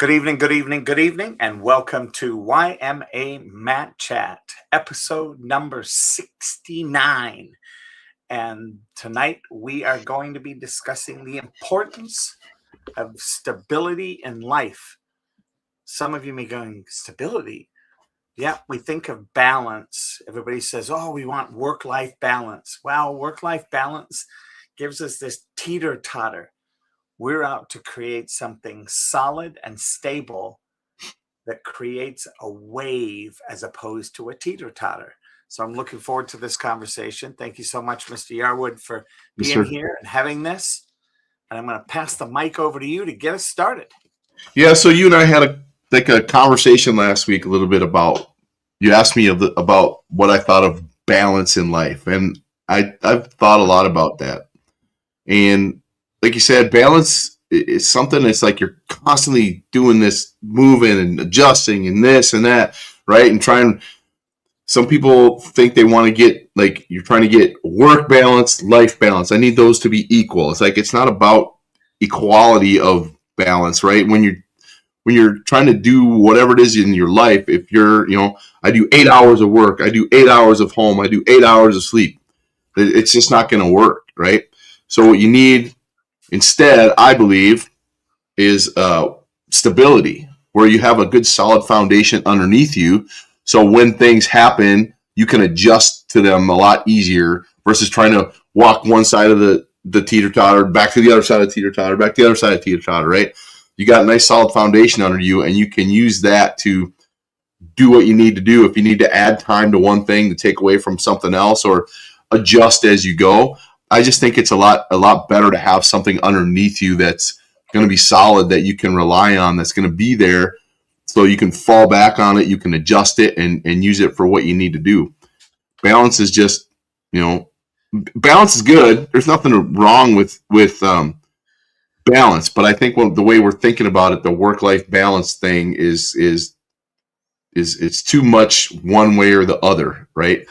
Good evening, good evening, good evening, and welcome to YMA Matt Chat, episode number 69. And tonight we are going to be discussing the importance of stability in life. Some of you may be going, stability? Yeah, we think of balance. Everybody says, oh, we want work-life balance. Well, work-life balance gives us this teeter-totter. We're out to create something solid and stable that creates a wave as opposed to a teeter-totter. So I'm looking forward to this conversation. Thank you so much, Mr. Yarwood, for being here and having this. And I'm going to pass the mic over to you to get us started. Yeah, so you and I had a conversation last week a little bit about, you asked me about what I thought of balance in life. And I've thought a lot about that. And like you said, balance is something that's like you're constantly doing this, moving and adjusting and this and that, right? And some people think they want to get, like, you're trying to get work balance, life balance. I need those to be equal. It's like, it's not about equality of balance, right? When you're trying to do whatever it is in your life, if you're, I do 8 hours of work, I do 8 hours of home, I do 8 hours of sleep, it's just not going to work, right? So what you need instead, I believe, is stability, where you have a good solid foundation underneath you. So when things happen, you can adjust to them a lot easier versus trying to walk one side of the teeter-totter, back to the other side of the teeter-totter, back to the other side of the teeter-totter, right? You got a nice solid foundation under you, and you can use that to do what you need to do. If you need to add time to one thing to take away from something else, or adjust as you go, I just think it's a lot better to have something underneath you that's going to be solid, that you can rely on, that's going to be there, so you can fall back on it, you can adjust it and use it for what you need to do. Balance is just, balance is good. There's nothing wrong with balance, but I think the way we're thinking about it, the work-life balance thing is it's too much one way or the other, right?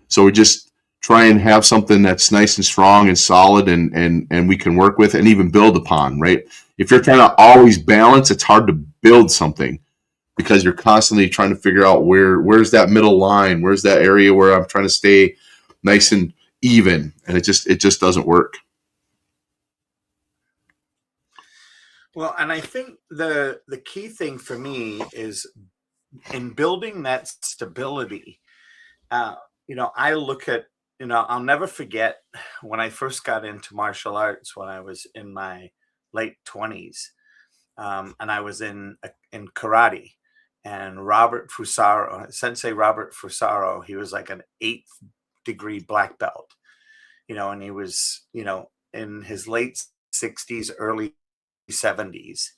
So we just try and have something that's nice and strong and solid and we can work with and even build upon, right? If you're trying to always balance, it's hard to build something because you're constantly trying to figure out where's that middle line, where's that area where I'm trying to stay nice and even, and it just doesn't work. Well, and I think the key thing for me is in building that stability. I look at, I'll never forget when I first got into martial arts when I was in my late 20s, and I was in karate, and Sensei Robert Fusaro, he was like an 8th degree black belt, and he was, in his late 60s, early 70s,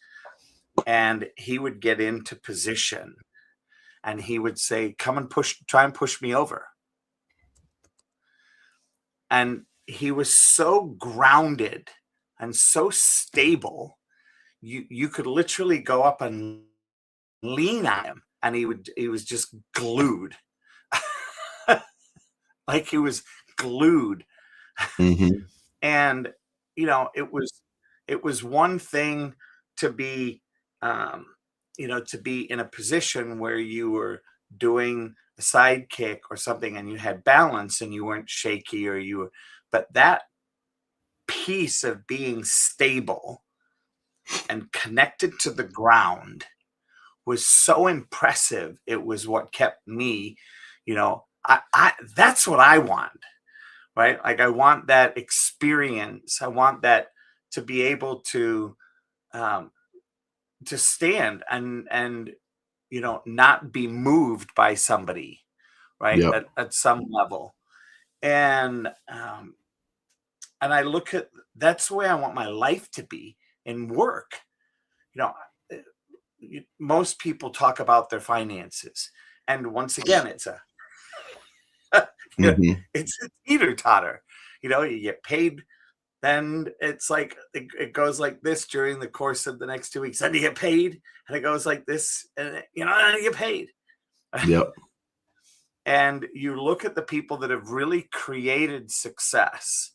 and he would get into position and he would say, come and try and push me over. And he was so grounded and so stable, you could literally go up and lean on him and he was just glued. Like he was glued. Mm-hmm. And it was one thing to be to be in a position where you were doing a side kick or something and you had balance and you weren't shaky but that piece of being stable and connected to the ground was so impressive. It was what kept me, that's what I want, right? Like I want that experience. I want that to be able to stand and not be moved by somebody, right? Yep. At some level. And I look at, that's the way I want my life to be in work. Most people talk about their finances, and once again, it's Mm-hmm. it's a teeter-totter. You get paid, then it's like it goes like this during the course of the next 2 weeks. Then you get paid, and it goes like this, and then you get paid. Yep. And you look at the people that have really created success.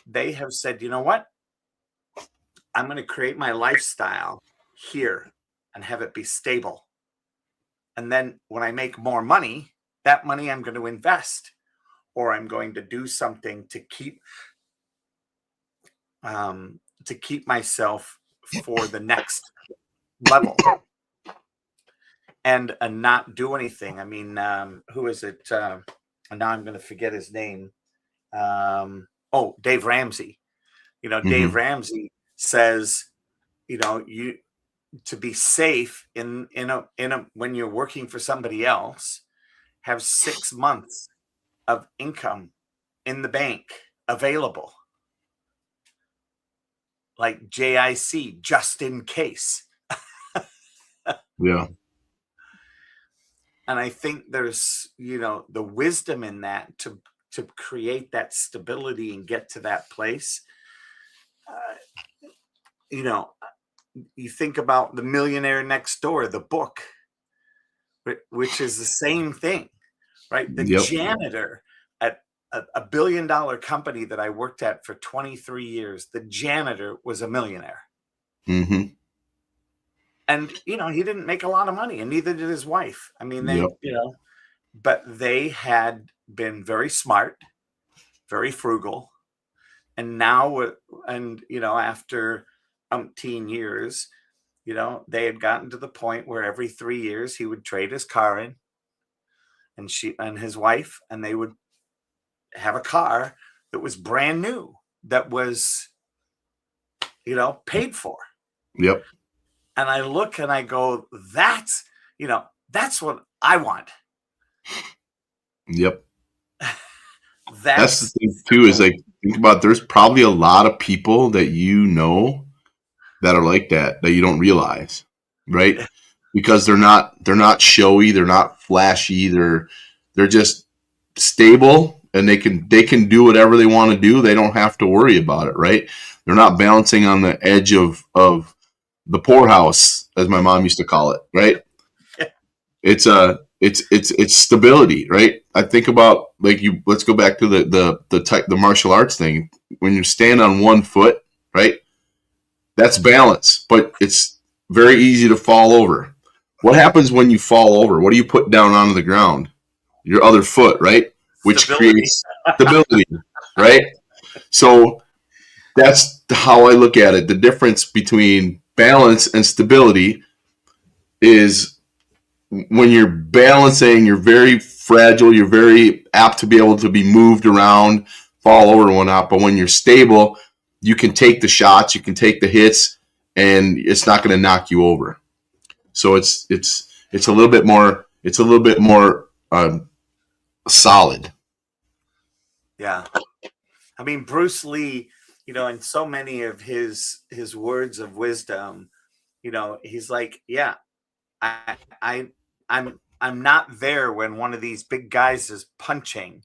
They have said, you know what? I'm going to create my lifestyle here. and have it be stable. And then when I make more money, that money I'm going to invest, or I'm going to do something to keep myself for the next level, and not do anything. I mean, who is it? Now I'm going to forget his name. Dave Ramsey. Dave Ramsey says, you to be safe in a when you're working for somebody else, have 6 months of income in the bank available, like JIC, just in case. Yeah. And I think there's, the wisdom in that to create that stability and get to that place. You think about The Millionaire Next Door, the book, which is the same thing, right? The janitor at a $1 billion company that I worked at for 23 years, the janitor was a millionaire. Mm-hmm. And, he didn't make a lot of money, and neither did his wife. I mean, but they had been very smart, very frugal. And now, after umpteen years, they had gotten to the point where every 3 years he would trade his car in, and she and his wife, and they would have a car that was brand new, that was, paid for. Yep. And I look and I go, that's what I want. Yep. That's the thing too, is like, think about, there's probably a lot of people that that are like that you don't realize, right? Because they're not showy, they're not flashy, they're just stable, and they can do whatever they want to do. They don't have to worry about it, right? They're not balancing on the edge of the poorhouse, as my mom used to call it, right? It's stability, right? I think about, like, let's go back to the martial arts thing. When you stand on one foot, right? That's balance, but it's very easy to fall over. What happens when you fall over? What do you put down onto the ground? Your other foot, right? Which creates stability, right? So that's how I look at it. The difference between balance and stability is, when you're balancing, you're very fragile, you're very apt to be able to be moved around, fall over and whatnot. But when you're stable, you can take the shots, you can take the hits, and it's not going to knock you over. So it's a little bit more solid. Yeah. I mean, Bruce Lee, in so many of his words of wisdom, he's like, yeah, I'm not there when one of these big guys is punching.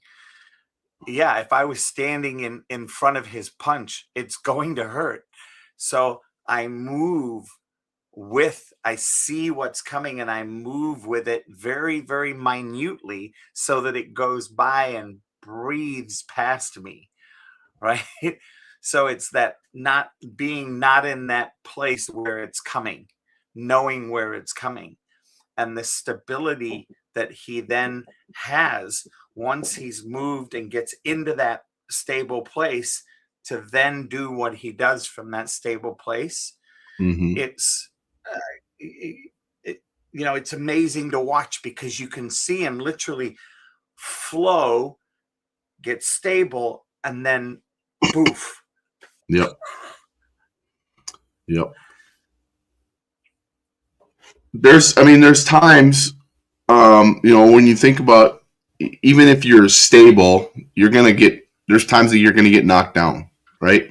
Yeah, if I was standing in front of his punch, it's going to hurt. So I see what's coming, and I move with it very, very minutely, so that it goes by and breathes past me, right? So it's that not in that place where it's coming, knowing where it's coming. And the stability that he then has once he's moved and gets into that stable place, to then do what he does from that stable place. Mm-hmm. It's amazing to watch, because you can see him literally flow, get stable, and then poof. Yep. There's times, when you think about, even if you're stable, there's times that you're going to get knocked down, right?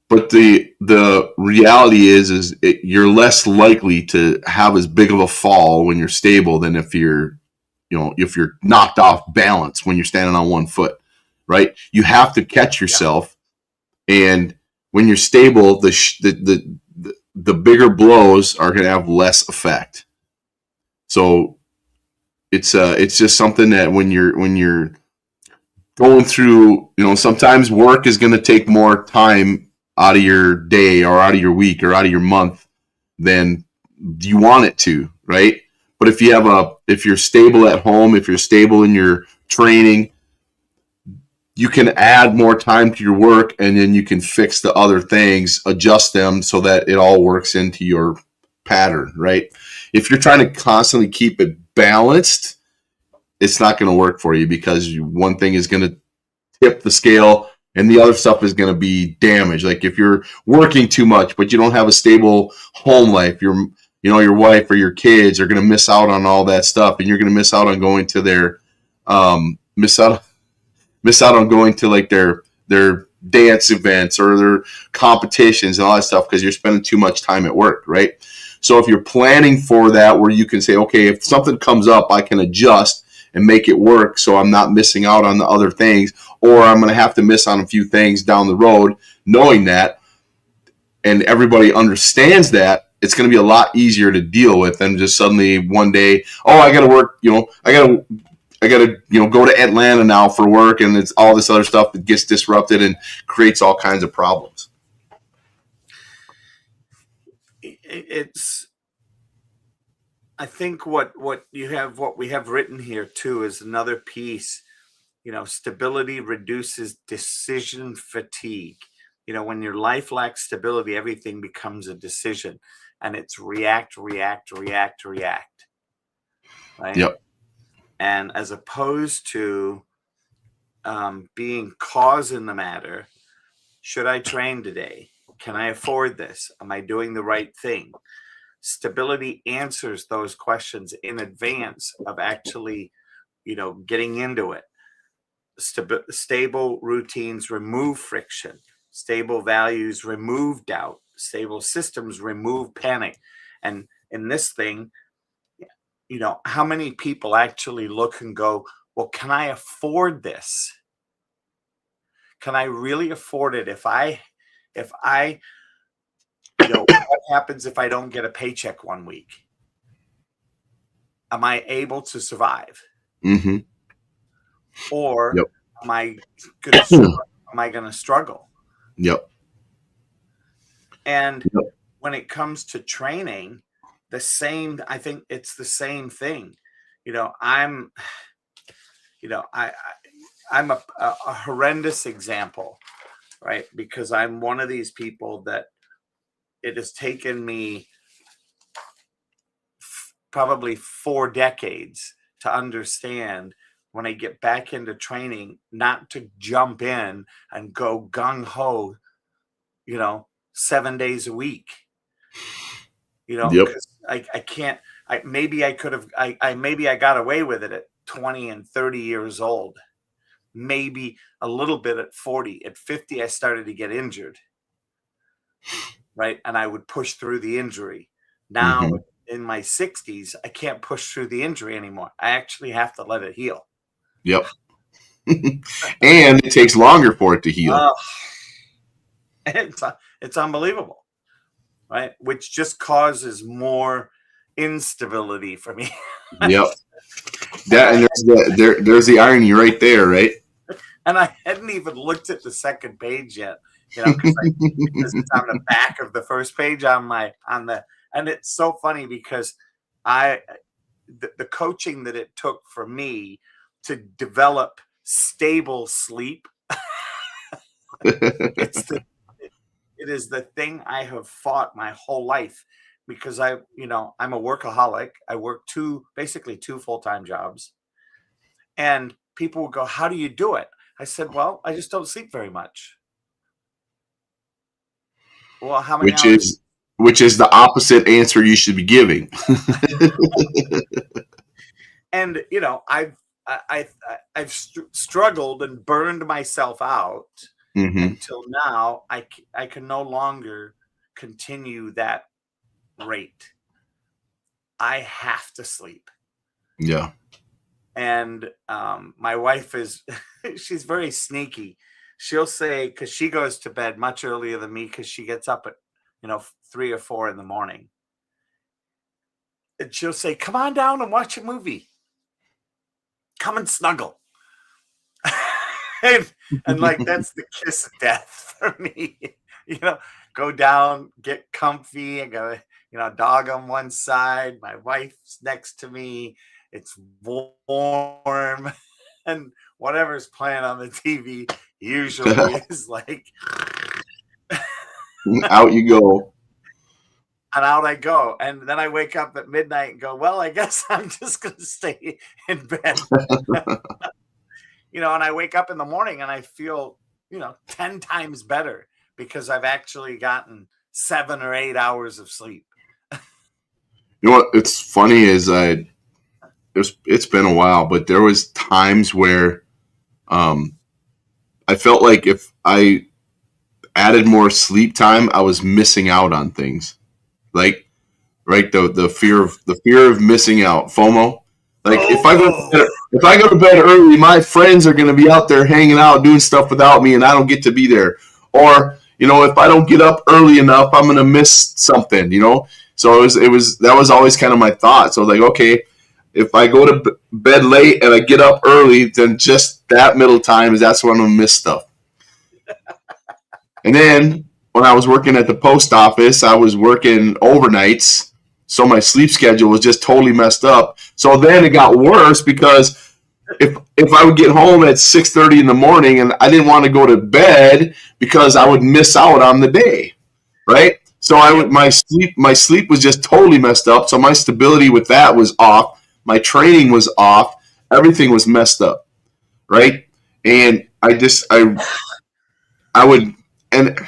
But the reality is you're less likely to have as big of a fall when you're stable than if you're knocked off balance when you're standing on one foot, right? You have to catch yourself, and when you're stable, the bigger blows are going to have less effect. So it's just something that when you're going through, sometimes work is going to take more time out of your day or out of your week or out of your month than you want it to, right? But if you're stable at home, if you're stable in your training, you can add more time to your work, and then you can fix the other things, adjust them so that it all works into your pattern, right? If you're trying to constantly keep it balanced, it's not going to work for you, because one thing is going to tip the scale and the other stuff is going to be damaged. Like if you're working too much, but you don't have a stable home life, your wife or your kids are going to miss out on all that stuff, and you're going to miss out on going to their, miss out on going to like their dance events or their competitions and all that stuff, because you're spending too much time at work, right? So if you're planning for that, where you can say, okay, if something comes up, I can adjust and make it work so I'm not missing out on the other things, or I'm going to have to miss on a few things down the road. Knowing that, and everybody understands that, it's going to be a lot easier to deal with than just suddenly one day, oh, I got to work, I got to go to Atlanta now for work, and it's all this other stuff that gets disrupted and creates all kinds of problems. I think what we have written here too is another piece. Stability reduces decision fatigue. When your life lacks stability, everything becomes a decision, and it's react, right? Yep. And as opposed to being cause in the matter, should I train today? Can I afford this? Am I doing the right thing? Stability answers those questions in advance of actually, getting into it. Stable routines remove friction. Stable values remove doubt. Stable systems remove panic. And in this thing, how many people actually look and go, well, can I afford this? Can I really afford it? If I what happens if I don't get a paycheck one week? Am I able to survive? Mm-hmm. Or yep. am I going to struggle? Yep. And when it comes to training, I think it's the same thing. I'm a horrendous example, right? Because I'm one of these people that it has taken me probably 4 decades to understand, when I get back into training, not to jump in and go gung-ho, 7 days a week. Because I can't. Maybe I could have. Maybe I got away with it at 20 and 30 years old. Maybe a little bit at 40. At 50, I started to get injured, right? And I would push through the injury. Now, in my 60s, I can't push through the injury anymore. I actually have to let it heal. Yep. And it takes longer for it to heal. It's unbelievable, right? Which just causes more instability for me. Yep. And there's the irony right there, right? And I hadn't even looked at the second page yet, because it's on the back of the first page and it's so funny because the coaching that it took for me to develop stable sleep, it is the thing I have fought my whole life, because I'm a workaholic. I work basically two full-time jobs, and people will go, how do you do it? I said, well, I just don't sleep very much. Well, how many hours? Which is the opposite answer you should be giving. And I've struggled and burned myself out until now. I can no longer continue that rate. I have to sleep. Yeah. And my wife she's very sneaky. She'll say, because she goes to bed much earlier than me, because she gets up at 3 or 4 in the morning, and she'll say, come on down and watch a movie. Come and snuggle. and like, that's the kiss of death for me. Go down, get comfy. I gotta dog on one side, my wife's next to me. It's warm, and whatever's playing on the TV usually is like, Out you go. and out I go. And then I wake up at midnight and go, well, I guess I'm just going to stay in bed. And I wake up in the morning and I feel, 10 times better because I've actually gotten 7 or 8 hours of sleep. You know what? It's funny is it's been a while, but there was times where I felt like if I added more sleep time, I was missing out on things. Like, right, the fear of missing out, FOMO. Like if I go to bed early, my friends are going to be out there hanging out doing stuff without me, and I don't get to be there. Or if I don't get up early enough, I'm going to miss something. So that was always kind of my thought. So like, okay, if I go to bed late and I get up early, then just that middle time that's when I'm going to miss stuff. And then when I was working at the post office, I was working overnights, so my sleep schedule was just totally messed up. So then it got worse because if I would get home at 6:30 in the morning and I didn't want to go to bed because I would miss out on the day, right? So my sleep was just totally messed up. So my stability with that was off. My training was off. Everything was messed up, right? And I would, and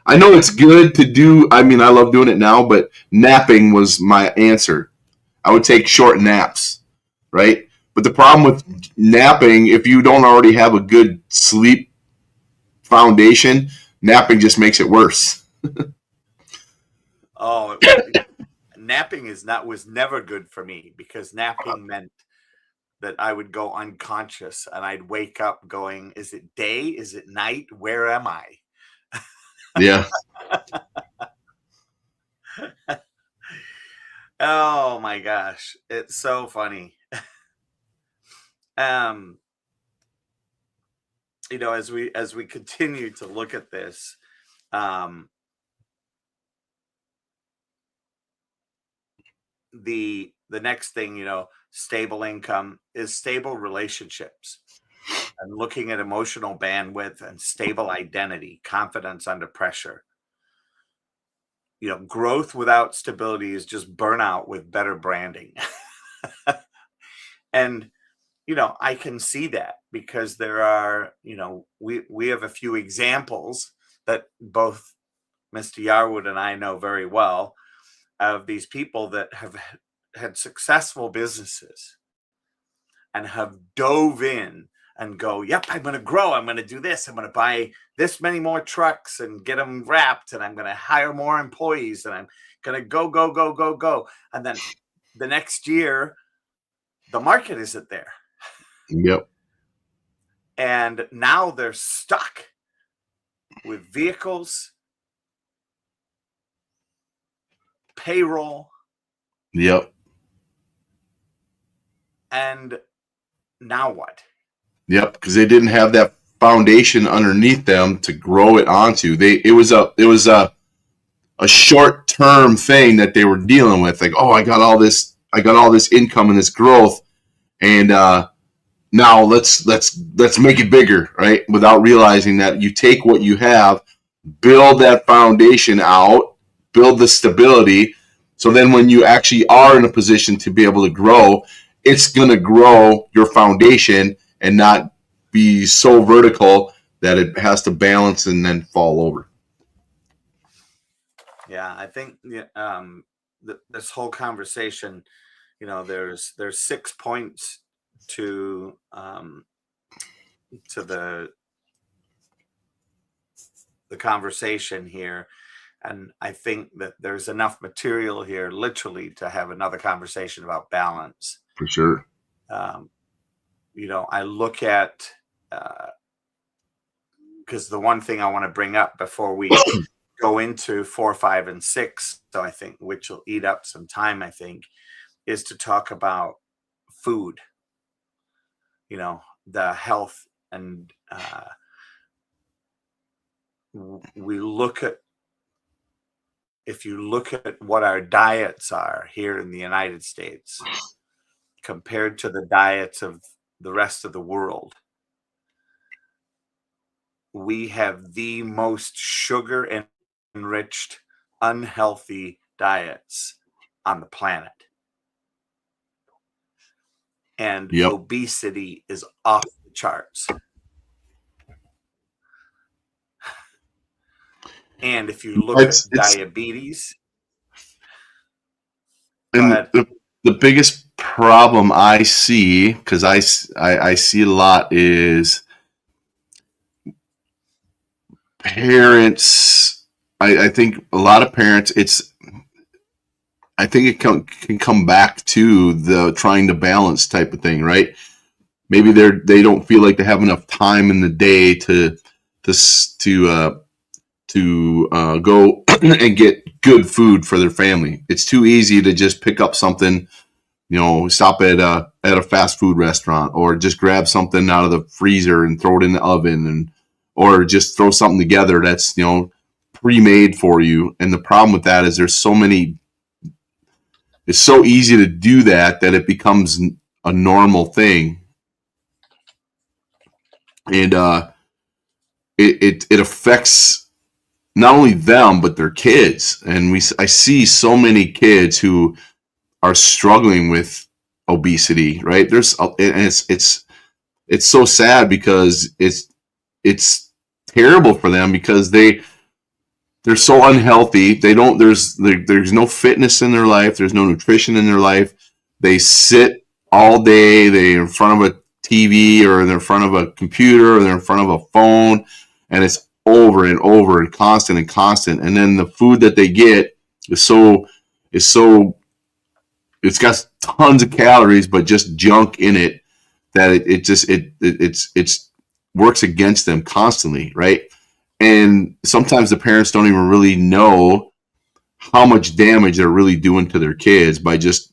I know it's good to do. I mean, I love doing it now, but napping was my answer. I would take short naps, right? But the problem with napping, if you don't already have a good sleep foundation, napping just makes it worse. Oh, napping was never good for me because napping meant that I would go unconscious and I'd wake up going, is it day? Is it night? Where am I? Yeah. Oh my gosh. It's so funny. As we continue to look at this, the next thing, stable income is stable relationships and looking at emotional bandwidth and stable identity, confidence under pressure. Growth without stability is just burnout with better branding. And I can see that because there are, we have a few examples that both Mr. Yarwood and I know very well of these people that have had successful businesses and have dove in and go, yep, I'm going to grow. I'm going to do this. I'm going to buy this many more trucks and get them wrapped. And I'm going to hire more employees. And I'm going to go, go, go, go, go. And then the next year, the market isn't there. Yep. And now they're stuck with vehicles, payroll. Yep. And now what? Yep, because they didn't have that foundation underneath them to grow it onto. It was a short term thing that they were dealing with. Like, oh, I got all this income and this growth, and now let's make it bigger, right? Without realizing that you take what you have, build that foundation out, build the stability. So then when you actually are in a position to be able to grow, it's going to grow your foundation and not be so vertical that it has to balance and then fall over. Yeah, I think this whole conversation, there's 6 points to the conversation here. And I think that there's enough material here literally to have another conversation about balance. For sure. I look at, because the one thing I want to bring up before we go into 4, 5, and 6, so I think, which will eat up some time, I think, is to talk about food, the health. And we look at if you look at what our diets are here in the United States compared to the diets of the rest of the world, we have the most sugar enriched, unhealthy diets on the planet. And Yep. obesity is off the charts. And if you look at diabetes, and the biggest problem I see, because I see a lot, is parents. I think a lot of parents, I think it can come back to the trying to balance type of thing, right? Maybe they don't feel like they have enough time in the day to go and get good food for their family. It's too easy to just pick up something, stop at a fast food restaurant, or just grab something out of the freezer and throw it in the oven, or just throw something together that's pre-made for you. And the problem with that is it's so easy to do that it becomes a normal thing, and it affects not only them but their kids. And I see so many kids who are struggling with obesity, right? It's so sad because it's terrible for them, because they're so unhealthy. There's no fitness in their life. There's no nutrition in their life. They sit all day. They're in front of a TV, or they're in front of a computer, or they're in front of a phone, and it's over and over and constant. And then the food that they get is it's got tons of calories, but just junk in it, that it works against them constantly, right? And sometimes the parents don't even really know how much damage they're really doing to their kids by just,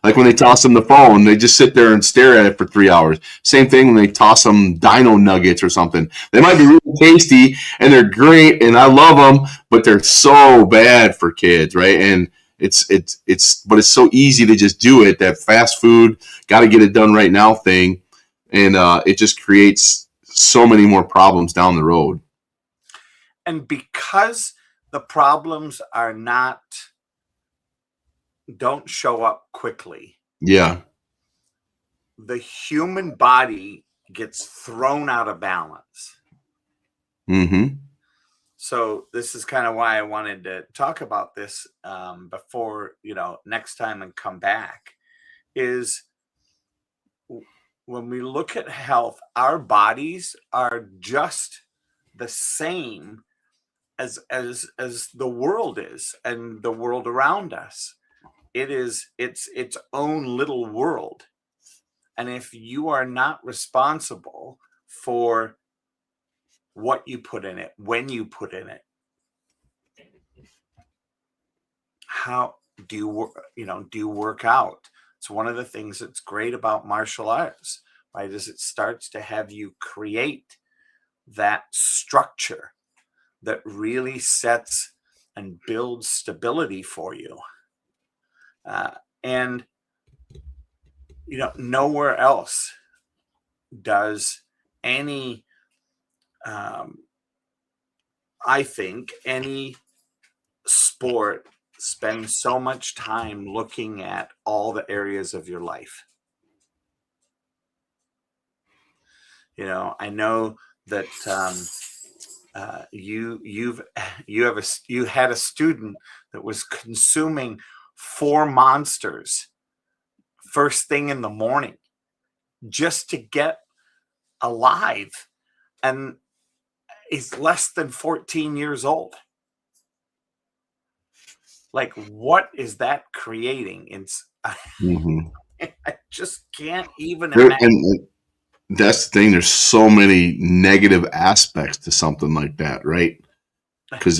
like when they toss them the phone, they just sit there and stare at it for 3 hours. Same thing when they toss them Dino Nuggets or something. They might be really tasty and they're great and I love them, but they're so bad for kids, right? And but it's so easy to just do it, that fast food, got to get it done right now thing. And it just creates so many more problems down the road. And because the problems don't show up quickly. Yeah. The human body gets thrown out of balance. Mm-hmm. So this is kind of why I wanted to talk about this before, next time and come back, is when we look at health, our bodies are just the same as the world is, and the world around us. It's its own little world. And if you are not responsible for what you put in it, when you put in it, how do you work out? It's one of the things that's great about martial arts, right? Is it starts to have you create that structure that really sets and builds stability for you. And nowhere else does any I think any sport spend so much time looking at all the areas of your life. I know that you had a student that was consuming 4 Monsters first thing in the morning just to get alive, and he's less than 14 years old. Like, what is that creating? Mm-hmm. I just can't even imagine. And that's the thing. There's so many negative aspects to something like that, right? Because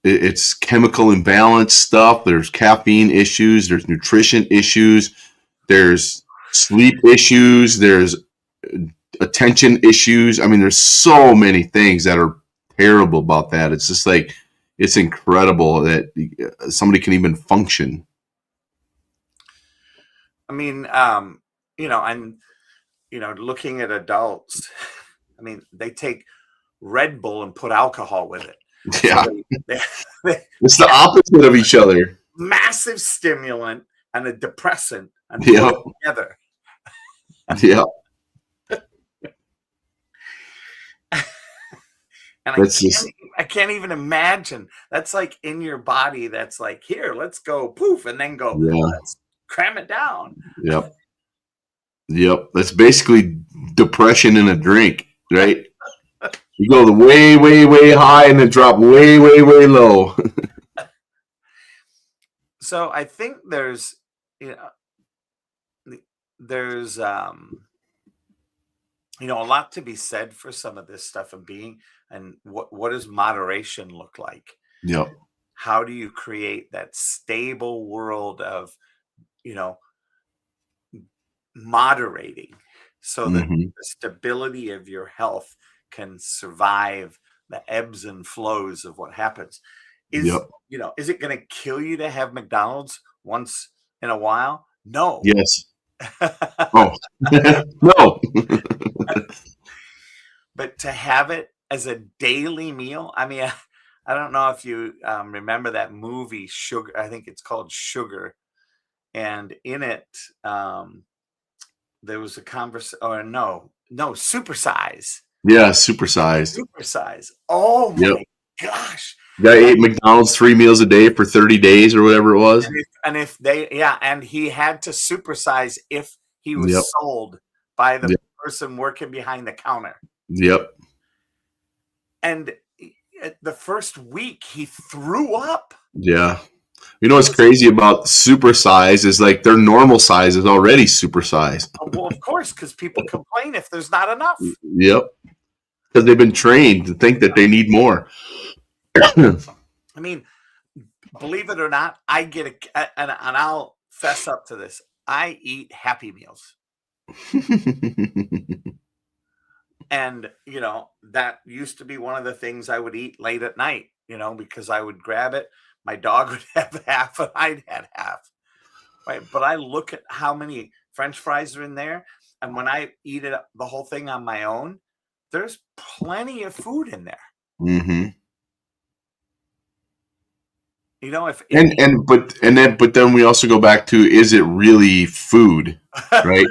it's chemical imbalance stuff. There's caffeine issues. There's nutrition issues. There's sleep issues. There's attention issues. I mean, there's so many things that are terrible about that. It's just like, it's incredible that somebody can even function. I mean, and looking at adults, I mean, they take Red Bull and put alcohol with it. Yeah, So they it's the opposite of each other. massive stimulant and a depressant and put Yeah, it together. yeah. And That's just I can't even imagine. That's like in your body. That's like, here, let's go poof, and then go, yeah, let's cram it down. yep, yep. That's basically depression in a drink, right? You go the way, way, way high and then drop way, way, way low. So I think you know, there's a lot to be said for some of this stuff and what does moderation look like? Yep. How do you create that stable world of, you know, moderating so that Hmm. the stability of your health can survive the ebbs and flows of what happens? Is, Yep. is it going to kill you to have McDonald's once in a while? No. Yes. Oh, no. But to have it as a daily meal, I mean, I don't know if you remember that movie Sugar. I think it's called Sugar, and in it, there was a conversation. Or no, Supersize, Yeah, supersized. Supersize. Oh Yep. my gosh! Guy And, ate McDonald's 3 meals a day for 30 days or whatever it was. and if they, yeah, and he had to supersize if he Yep. was sold by the Yep. person working behind the counter. Yep. And the first week, he threw up. Yeah. You know what's crazy about super size is like their normal size is already super size. Well, of course, because people complain if there's not enough. Yep. Because they've been trained to think that they need more. I mean, believe it or not, I get and I'll fess up to this. I eat Happy Meals. And, that used to be one of the things I would eat late at night, because I would grab it. My dog would have half and I'd had half. Right. But I look at how many French fries are in there. And when I eat it, the whole thing on my own, there's plenty of food in there. Hmm. If But then we also go back to, is it really food, right?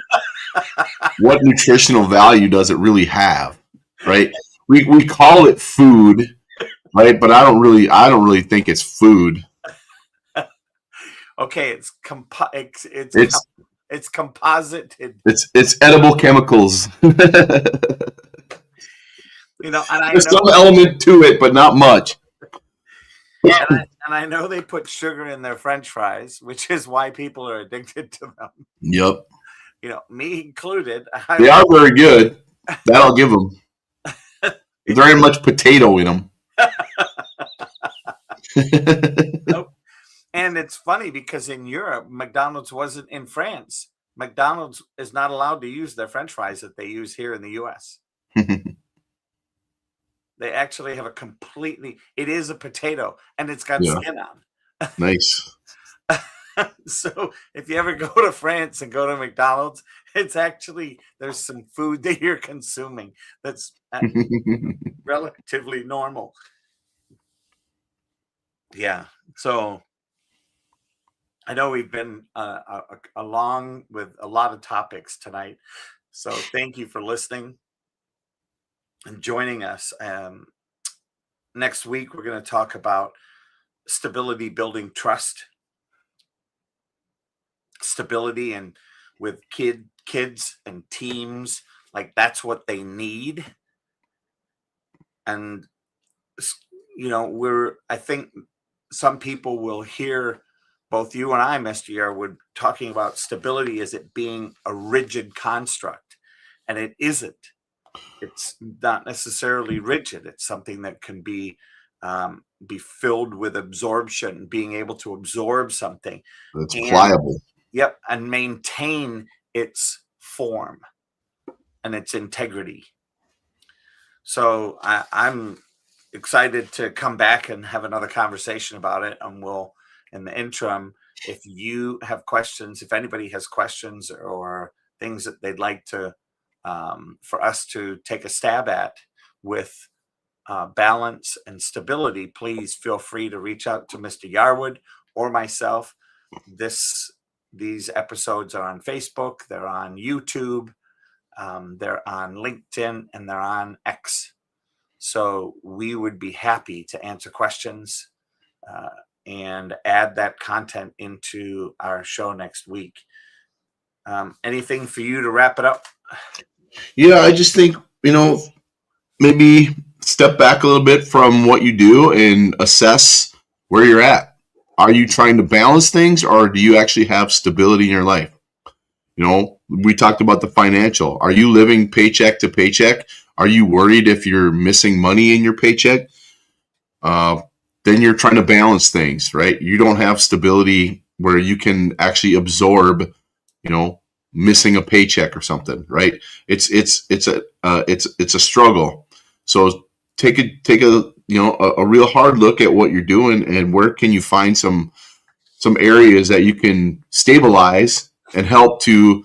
What nutritional value does it really have, right? We call it food, right? But I don't really think it's food. okay, it's It's composited. it's edible chemicals. And I There's know, some element to it, but not much. and I know they put sugar in their French fries, which is why people are addicted to them. Yep. Me included. They are very good. That I'll give them. There ain't much potato in them. Nope. And it's funny because in Europe, McDonald's wasn't in France. McDonald's is not allowed to use their French fries that they use here in the US. They actually have it is a potato and it's got Yeah. skin on. Nice. So if you ever go to France and go to McDonald's, there's some food that you're consuming that's relatively normal. Yeah. So I know we've been along with a lot of topics tonight. So thank you for listening and joining us. Next week, we're going to talk about stability building trust. Stability and with kids and teams, like that's what they need. And I think some people will hear both you and I, Mr. Yarwood, talking about stability as it being a rigid construct, and it isn't. It's not necessarily rigid. It's something that can be filled with absorption, being able to absorb something. It's pliable. Yep, and maintain its form and its integrity. So I'm excited to come back and have another conversation about it. And we'll, in the interim, if you have questions, if anybody has questions or things that they'd like to for us to take a stab at with balance and stability, please feel free to reach out to Mr. Yarwood or myself. These episodes are on Facebook, they're on YouTube, they're on LinkedIn, and they're on X. So we would be happy to answer questions and add that content into our show next week. Anything for you to wrap it up? Yeah, I just think, maybe step back a little bit from what you do and assess where you're at. Are you trying to balance things, or do you actually have stability in your life? We talked about the financial. Are you living paycheck to paycheck? Are you worried if you're missing money in your paycheck? Then you're trying to balance things, right? You don't have stability where you can actually absorb, missing a paycheck or something, right? It's a struggle. So take a real hard look at what you're doing and where can you find some areas that you can stabilize and help to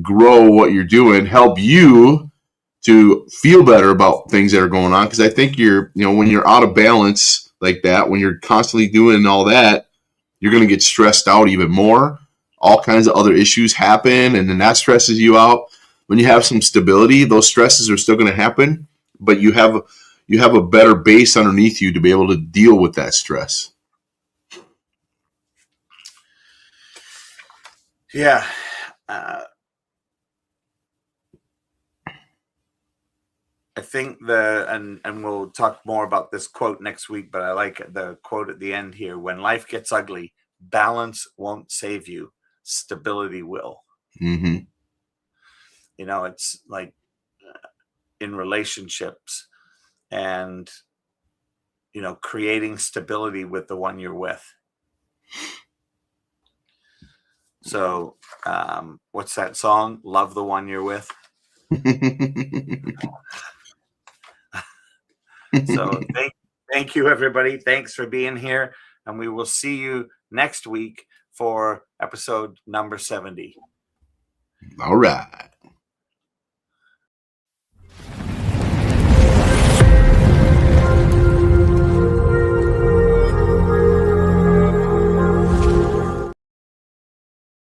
grow what you're doing, help you to feel better about things that are going on. Because I think when you're out of balance like that, when you're constantly doing all that, you're going to get stressed out even more. All kinds of other issues happen, and then that stresses you out. When you have some stability, those stresses are still going to happen, but you have a better base underneath you to be able to deal with that stress. Yeah. I think and we'll talk more about this quote next week, but I like the quote at the end here. When life gets ugly, balance won't save you. Stability will. Mm-hmm. It's like in relationships and, creating stability with the one you're with. So, what's that song? Love the one you're with. So thank you, everybody. Thanks for being here. And we will see you next week for episode number 70. All right.